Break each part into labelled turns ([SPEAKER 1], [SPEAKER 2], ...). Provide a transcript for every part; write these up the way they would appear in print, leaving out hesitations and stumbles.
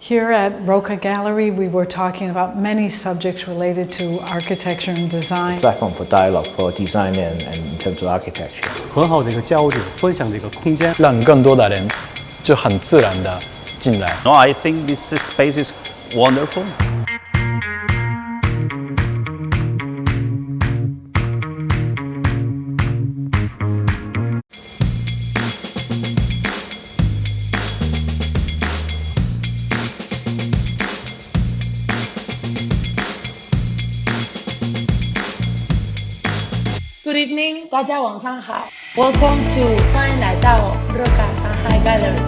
[SPEAKER 1] Here at Roca Gallery, we were talking about many subjects related to architecture and design.
[SPEAKER 2] Platform for dialogue for design and in terms of architecture.
[SPEAKER 3] 很好的一个交流，分享的一个空间，
[SPEAKER 4] 让更多的人就很自然的进来。
[SPEAKER 5] No, I think this space is wonderful.
[SPEAKER 6] Good evening， 大家晚上好。Welcome to 欢迎来到 Roca Galleries。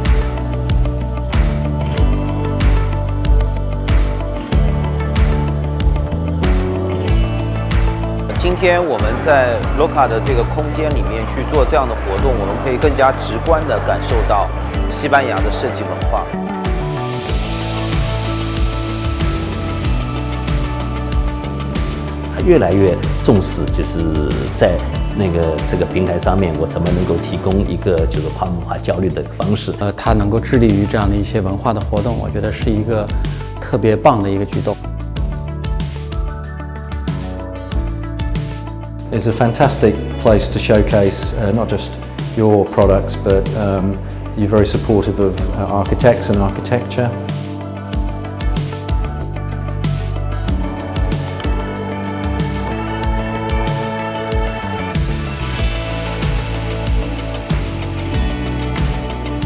[SPEAKER 7] 今天我们在 Roca 的这个空间里面去做这样的活动，我们可以更加直观地感受到西班牙的设计文化。
[SPEAKER 8] 越来越重视，就是在这个平台上面，我怎么能够提供一个就是跨文化交流的方式。
[SPEAKER 4] 它能够致力于这样的一些文化的活动，我觉得是一个特别棒的一个举动。
[SPEAKER 9] It's a fantastic place to showcase not just your products, but you're very supportive of architects and architecture.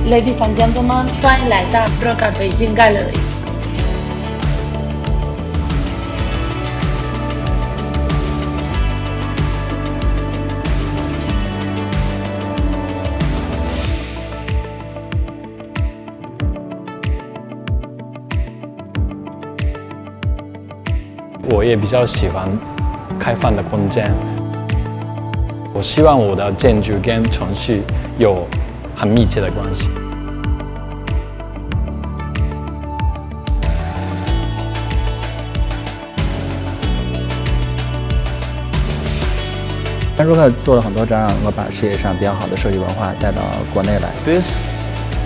[SPEAKER 6] Ladies and gentlemen， 欢迎来到 Roca Beijing Gallery。
[SPEAKER 4] 我也比较喜欢开放的空间。我希望我的建筑跟城市有很密切的关系。
[SPEAKER 10] Roca 做了很多展览，能够把世界上比较好的设计文化带到国内来。
[SPEAKER 11] This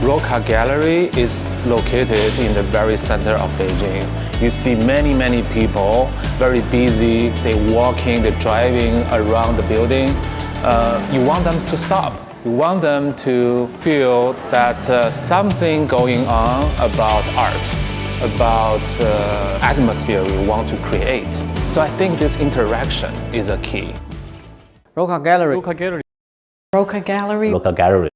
[SPEAKER 11] Roca Gallery is located in the very center of Beijing. You see many people very busy. They're walking, they're driving around the building. You want them to stop. You want them to feel that something going on about art, about atmosphere we want to create. So I think this interaction is a key.
[SPEAKER 4] Roca Gallery.
[SPEAKER 1] Roca Gallery.
[SPEAKER 8] Roca Gallery.